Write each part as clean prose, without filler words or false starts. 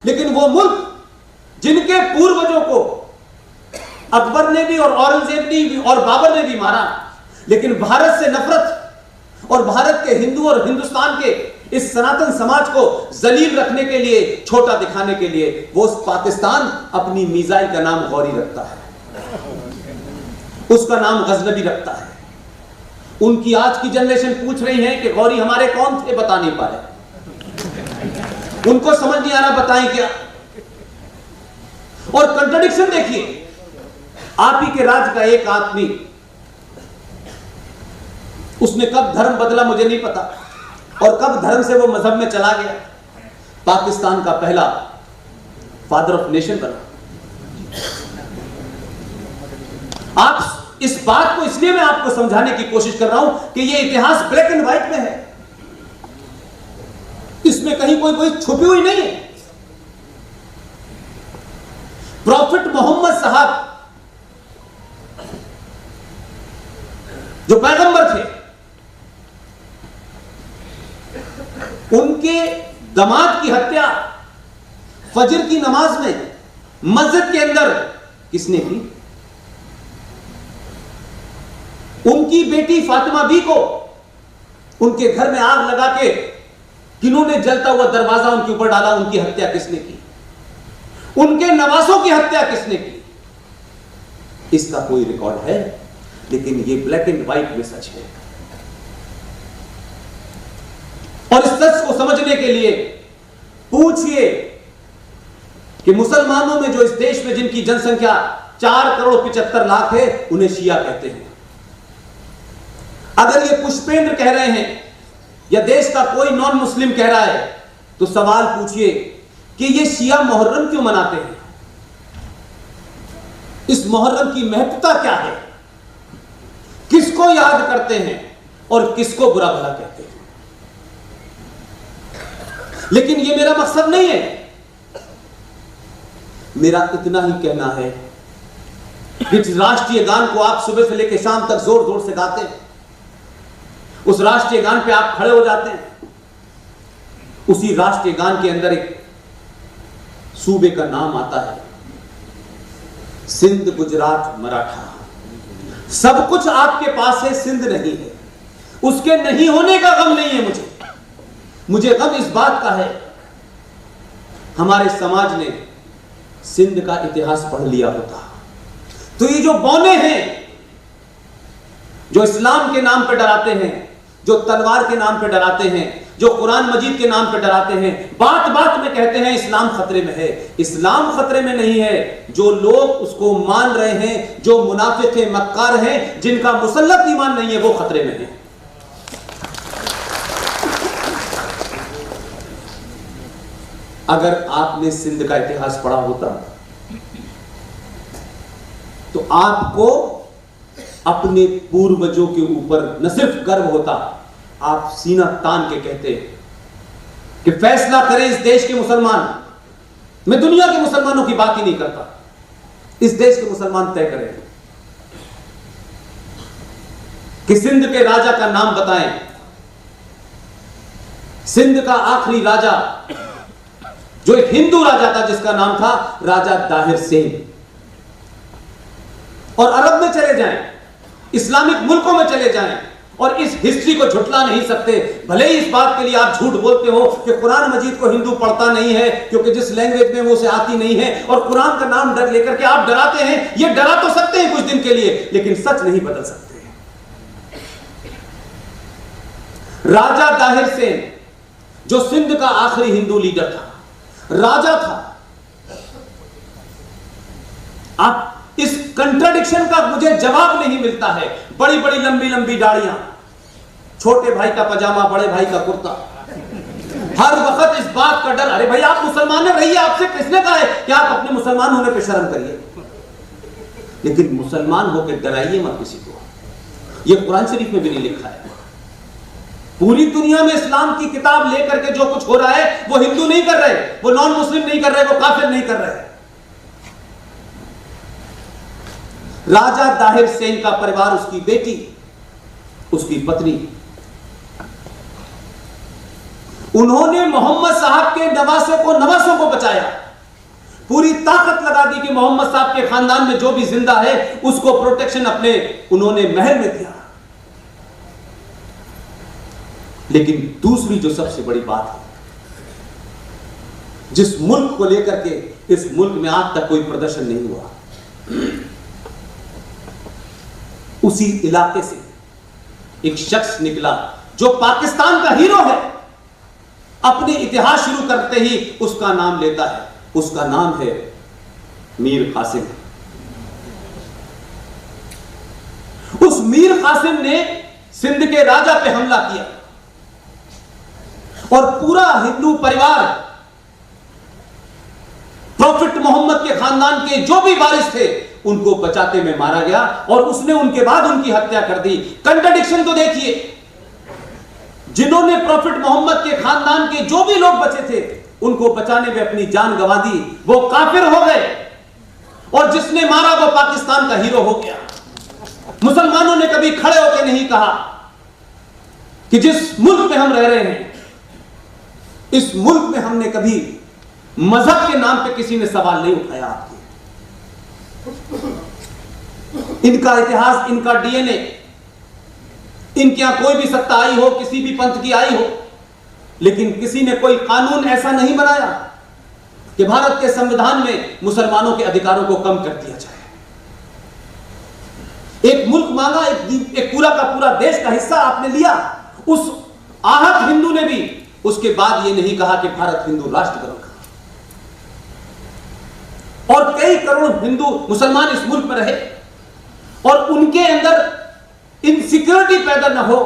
लेकिन वो मुल्क जिनके पूर्वजों को अकबर ने भी और औरंगजेब ने भी और बाबर ने भी मारा, लेकिन भारत से नफरत और भारत के हिंदू और हिंदुस्तान के इस सनातन समाज को जलील रखने के लिए, छोटा दिखाने के लिए, वो पाकिस्तान अपनी मिसाइल का नाम गौरी रखता है, उसका नाम गजनबी रखता है। उनकी आज की जनरेशन पूछ रही है कि गौरी हमारे कौन थे, बता नहीं पा रहे, उनको समझ नहीं आ रहा, बताएं क्या। और कंट्राडिक्शन देखिए, आप ही के राज्य का एक आदमी, उसने कब धर्म बदला मुझे नहीं पता, और कब धर्म से वो मजहब में चला गया, पाकिस्तान का पहला फादर ऑफ नेशन बना। आप इस बात को, इसलिए मैं आपको समझाने की कोशिश कर रहा हूं कि ये इतिहास ब्लैक एंड व्हाइट में है, इसमें कहीं कोई छुपी हुई नहीं है। प्रॉफिट मोहम्मद साहब जो पैगंबर थे, उनके दामाद की हत्या फजर की नमाज में मस्जिद के अंदर किसने की? उनकी बेटी फातिमा बी को उनके घर में आग लगा के किन्होंने जलता हुआ दरवाजा उनके ऊपर डाला, उनकी हत्या किसने की? उनके नवासों की हत्या किसने की? इसका कोई रिकॉर्ड है, लेकिन ये ब्लैक एंड व्हाइट में सच है। और इस सच को समझने के लिए पूछिए कि मुसलमानों में जो इस देश में जिनकी जनसंख्या 4,75,00,000 है, उन्हें शिया कहते हैं। अगर ये पुष्पेंद्र कह रहे हैं या देश का कोई नॉन मुस्लिम कह रहा है, तो सवाल पूछिए कि ये शिया मुहर्रम क्यों मनाते हैं? इस मुहर्रम की महत्वता क्या है? किसको याद करते हैं और किसको बुरा भला कहते हैं? लेकिन यह मेरा मकसद नहीं है। मेरा इतना ही कहना है कि जिस राष्ट्रीय गान को आप सुबह से लेकर शाम तक जोर जोर से गाते हैं, उस राष्ट्रीय गान पे आप खड़े हो जाते हैं, उसी राष्ट्रीय गान के अंदर एक सूबे का नाम आता है, सिंध, गुजरात, मराठा। सब कुछ आपके पास है, सिंध नहीं है। उसके नहीं होने का गम नहीं है मुझे गम इस बात का है, हमारे समाज ने सिंध का इतिहास पढ़ लिया होता तो ये जो बौने हैं, जो इस्लाम के नाम पर डराते हैं, जो तलवार के नाम पर डराते हैं, जो कुरान मजीद के नाम पर डराते हैं, बात बात में कहते हैं इस्लाम खतरे में है। इस्लाम खतरे में नहीं है, जो लोग उसको मान रहे हैं, जो मुनाफिक हैं, मक्कार हैं, जिनका मुसल्लत ईमान नहीं है, वो खतरे में है। अगर आपने सिंध का इतिहास पढ़ा होता तो आपको अपने पूर्वजों के ऊपर न सिर्फ गर्व होता, आप सीना तान के कहते कि फैसला करें इस देश के मुसलमान। मैं दुनिया के मुसलमानों की बात ही नहीं करता, इस देश के मुसलमान तय करें कि सिंध के राजा का नाम बताएं। सिंध का आखिरी राजा जो एक हिंदू राजा था, जिसका नाम था राजा दाहिर सेन। और अरब में चले जाएं, इस्लामिक मुल्कों में चले जाएं, और इस हिस्ट्री को झुटला नहीं सकते। भले ही इस बात के लिए आप झूठ बोलते हो कि कुरान मजीद को हिंदू पढ़ता नहीं है, क्योंकि जिस लैंग्वेज में वो उसे आती नहीं है, और कुरान का नाम डर लेकर के आप डराते हैं। ये डरा तो सकते हैं कुछ दिन के लिए, लेकिन सच नहीं बदल सकते। राजा दाहिर सेन जो सिंध का आखिरी हिंदू लीडर था, राजा था। आप इस कंट्राडिक्शन का मुझे जवाब नहीं मिलता है। बड़ी बड़ी लंबी लंबी दाढ़ियां, छोटे भाई का पजामा, बड़े भाई का कुर्ता, हर वक्त इस बात का डर। अरे भाई, आप मुसलमान रहिए, आपसे किसने कहा है कि आप अपने मुसलमान होने पर शर्म करिए, लेकिन मुसलमान होकर डराइए मत किसी को। यह कुरान शरीफ में भी नहीं लिखा है। पूरी दुनिया में इस्लाम की किताब लेकर के जो कुछ हो रहा है, वो हिंदू नहीं कर रहे, वो नॉन मुस्लिम नहीं कर रहे, वो काफिर नहीं कर रहे। राजा दाहिर सेन का परिवार, उसकी बेटी, उसकी पत्नी, उन्होंने मोहम्मद साहब के नवासों को बचाया। पूरी ताकत लगा दी कि मोहम्मद साहब के खानदान में जो भी जिंदा है उसको प्रोटेक्शन उन्होंने महल में दिया। लेकिन दूसरी जो सबसे बड़ी बात है, जिस मुल्क को लेकर के इस मुल्क में आज तक कोई प्रदर्शन नहीं हुआ, उसी इलाके से एक शख्स निकला जो पाकिस्तान का हीरो है, अपने इतिहास शुरू करते ही उसका नाम लेता है। उसका नाम है मीर कासिम। उस मीर कासिम ने सिंध के राजा पे हमला किया और पूरा हिंदू परिवार, प्रॉफिट मोहम्मद के खानदान के जो भी वारिस थे, उनको बचाते में मारा गया और उसने उनके बाद उनकी हत्या कर दी। कंट्राडिक्शन तो देखिए, जिन्होंने प्रॉफिट मोहम्मद के खानदान के जो भी लोग बचे थे उनको बचाने में अपनी जान गंवा दी, वो काफिर हो गए, और जिसने मारा वो पाकिस्तान का हीरो हो गया। मुसलमानों ने कभी खड़े होकर नहीं कहा कि जिस मुल्क में हम रह रहे हैं, इस मुल्क में हमने कभी मजहब के नाम पे किसी ने सवाल नहीं उठाया। आपके इनका इतिहास, इनका डीएनए, इनके यहां कोई भी सत्ता आई हो, किसी भी पंथ की आई हो, लेकिन किसी ने कोई कानून ऐसा नहीं बनाया कि भारत के संविधान में मुसलमानों के अधिकारों को कम कर दिया जाए। एक मुल्क मांगा, एक पूरा का पूरा देश का हिस्सा आपने लिया। उस आहत हिंदू ने भी उसके बाद यह नहीं कहा कि भारत हिंदू राष्ट्र करो, और कई करोड़ हिंदू मुसलमान इस मुल्क में रहे और उनके अंदर इनसिक्योरिटी पैदा न हो,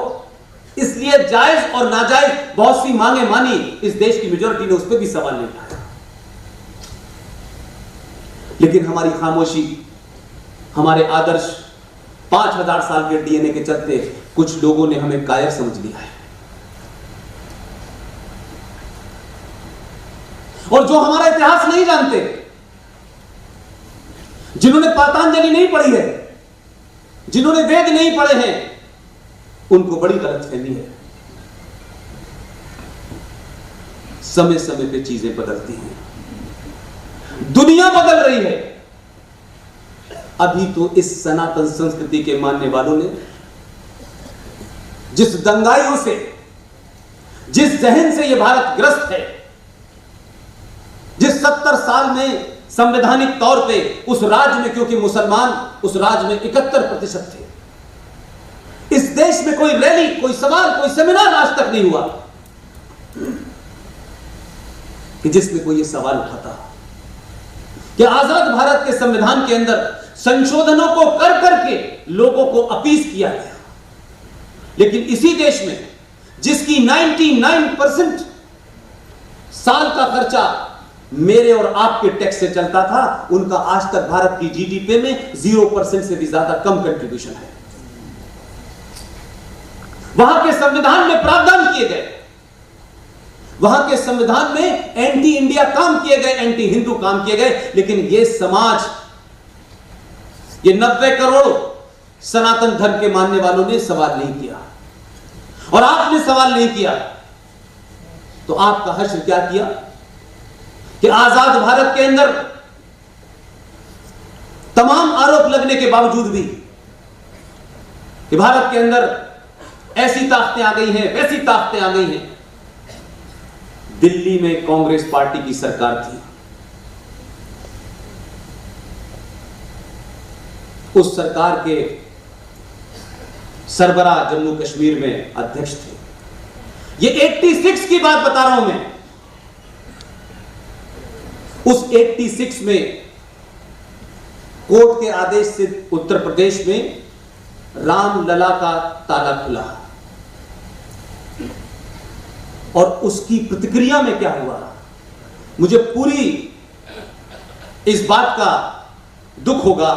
इसलिए जायज और नाजायज बहुत सी मांगे मानी। इस देश की मेजॉरिटी ने उस पर भी सवाल नहीं उठाया। लेकिन हमारी खामोशी, हमारे आदर्श, 5000 साल के डीएनए के चलते कुछ लोगों ने हमें कायर समझ लिया है। और जो हमारा इतिहास नहीं जानते, जिन्होंने पतंजलि नहीं पढ़ी है, जिन्होंने वेद नहीं पढ़े हैं, उनको बड़ी गलतफहमी है। समय समय पे चीजें बदलती हैं, दुनिया बदल रही है। अभी तो इस सनातन संस्कृति के मानने वालों ने जिस दंगाइयों से, जिस जहन से यह भारत ग्रस्त है, जिस 70 साल में संवैधानिक तौर पे उस राज्य में, क्योंकि मुसलमान उस राज्य में 71% थे, इस देश में कोई रैली, कोई सवाल, कोई सेमिनार आज तक नहीं हुआ कि जिसमें कोई ये सवाल उठाता कि आजाद भारत के संविधान के अंदर संशोधनों को कर करके लोगों को अपीस किया गया। लेकिन इसी देश में जिसकी 99% साल का खर्चा मेरे और आपके टैक्स से चलता था, उनका आज तक भारत की जीडीपी में 0% से भी ज्यादा कम कंट्रीब्यूशन है। वहां के संविधान में प्रावधान किए गए, वहां के संविधान में एंटी इंडिया काम किए गए, एंटी हिंदू काम किए गए, लेकिन ये समाज, ये 90 करोड़ सनातन धर्म के मानने वालों ने सवाल नहीं किया। और आपने सवाल नहीं किया तो आपका हश्र क्या किया कि आजाद भारत के अंदर तमाम आरोप लगने के बावजूद भी कि भारत के अंदर ऐसी ताकतें आ गई हैं, वैसी ताकतें आ गई हैं। दिल्ली में कांग्रेस पार्टी की सरकार थी, उस सरकार के सरबराह जम्मू कश्मीर में अध्यक्ष थे। ये 86 की बात बता रहा हूं मैं। उस 86 में कोर्ट के आदेश से उत्तर प्रदेश में रामलला का ताला खुला, और उसकी प्रतिक्रिया में क्या हुआ, मुझे पूरी इस बात का दुख होगा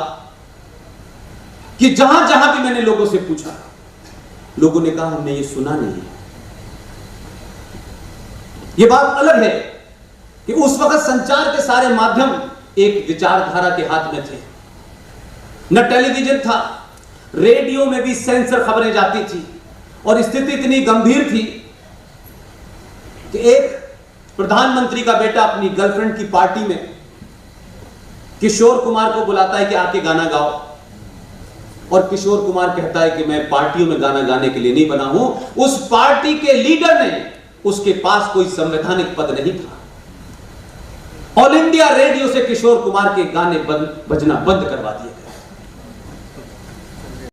कि जहां जहां भी मैंने लोगों से पूछा, लोगों ने कहा हमने ये सुना नहीं। ये बात अलग है कि उस वक्त संचार के सारे माध्यम एक विचारधारा के हाथ में थे, न टेलीविजन था, रेडियो में भी सेंसर खबरें जाती थी, और स्थिति इतनी गंभीर थी कि एक प्रधानमंत्री का बेटा अपनी गर्लफ्रेंड की पार्टी में किशोर कुमार को बुलाता है कि आके गाना गाओ, और किशोर कुमार कहता है कि मैं पार्टियों में गाना गाने के लिए नहीं बना हूं। उस पार्टी के लीडर ने, उसके पास कोई संवैधानिक पद नहीं था, ऑल इंडिया रेडियो से किशोर कुमार के गाने बजना बंद करवा दिए।